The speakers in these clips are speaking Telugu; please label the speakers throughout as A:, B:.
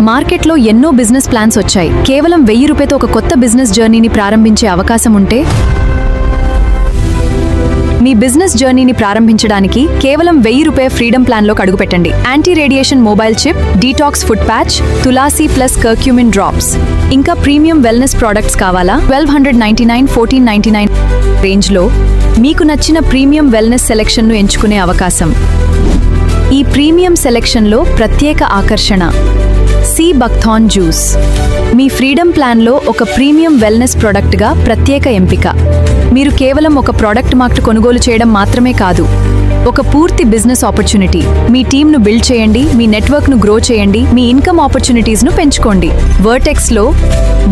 A: మార్కెట్లో ఎన్నో బిజినెస్ ప్లాన్స్ వచ్చాయి. కేవలం 1000 రూపాయలతో ఒక కొత్త బిజినెస్ జర్నీని ప్రారంభించే అవకాశం ఉంటే మీ బిజినెస్ జర్నీని ప్రారంభించడానికి కేవలం 1000 రూపాయల ఫ్రీడమ్ ప్లాన్లోకి అడుగుపెట్టండి. Anti radiation mobile chip, detox food patch, Tulsi plus curcumin drops, ఇంకా ప్రీమియం వెల్నెస్ ప్రోడక్ట్స్ కావాలా? 1299, 1499 రేంజ్లో మీకు నచ్చిన ప్రీమియం వెల్నెస్ సెలెక్షన్ను ఎంచుకునే అవకాశం. ఈ ప్రీమియం సెలెక్షన్లో ప్రత్యేక ఆకర్షణ సీ బక్థాన్ జ్యూస్. మీ ఫ్రీడమ్ ప్లాన్లో ఒక ప్రీమియం వెల్నెస్ ప్రోడక్ట్గా ప్రత్యేక ఎంపిక. మీరు కేవలం ఒక ప్రోడక్ట్ మార్కెట్ కొనుగోలు చేయడం మాత్రమే కాదు, ఒక పూర్తి బిజినెస్ ఆపర్చునిటీ. మీ టీంను బిల్డ్ చేయండి, మీ నెట్వర్క్ను గ్రో చేయండి, మీ ఇన్కమ్ ఆపర్చునిటీస్ను పెంచుకోండి. వర్టెక్స్లో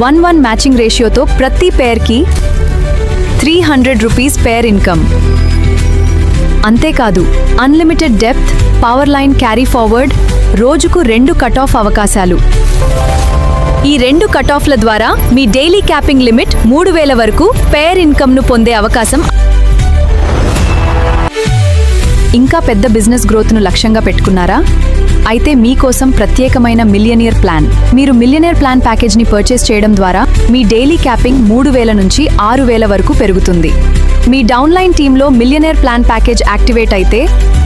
A: 1:1 మ్యాచింగ్ రేషియోతో ప్రతి పేర్కి 300 రూపీస్ పేర్ ఇన్కమ్. అంతేకాదు, unlimited depth, power line carry forward, రోజుకు 2 కట్ ఆఫ్ అవకాశాలు. ఈ 2 కట్ ఆఫ్ల ద్వారా మీ డైలీ క్యాపింగ్ లిమిట్ 3000 వరకు పేర్ ఇన్కమ్ను పొందే అవకాశం. ఇంకా పెద్ద బిజినెస్ గ్రోత్ను లక్ష్యంగా పెట్టుకున్నారా? అయితే మీకోసం ప్రత్యేకమైన మిలియనియర్ ప్లాన్. మీరు మిలియనియర్ ప్లాన్ ప్యాకేజ్ని పర్చేస్ చేయడం ద్వారా మీ డైలీ క్యాపింగ్ 3000 నుంచి 6000 వరకు పెరుగుతుంది. మీ డౌన్లైన్ టీంలో మిలియనియర్ ప్లాన్ ప్యాకేజ్ యాక్టివేట్ అయితే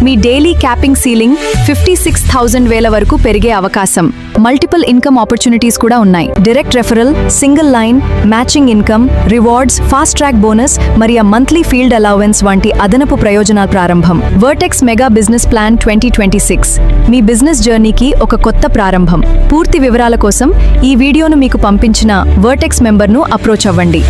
A: మీ డైలీ క్యాపింగ్ సీలింగ్ 56,000 వరకు పెరిగే అవకాశం. మల్టిపుల్ ఇన్కమ్ ఆపర్చునిటీస్ కూడా ఉన్నాయి. Direct referral, single line, matching income, rewards, fast track bonus మరియు మంత్లీ ఫీల్డ్ అలవెన్స్ వంటి అదనపు ప్రయోజనాల ప్రారంభం. వర్టెక్స్ మెగా బిజినెస్ ప్లాన్ 2026 మీ బిజినెస్ జర్నీకి ఒక కొత్త ప్రారంభం. పూర్తి వివరాల కోసం ఈ వీడియోను మీకు పంపించిన వర్టెక్స్ మెంబర్ను అప్రోచ్ అవ్వండి.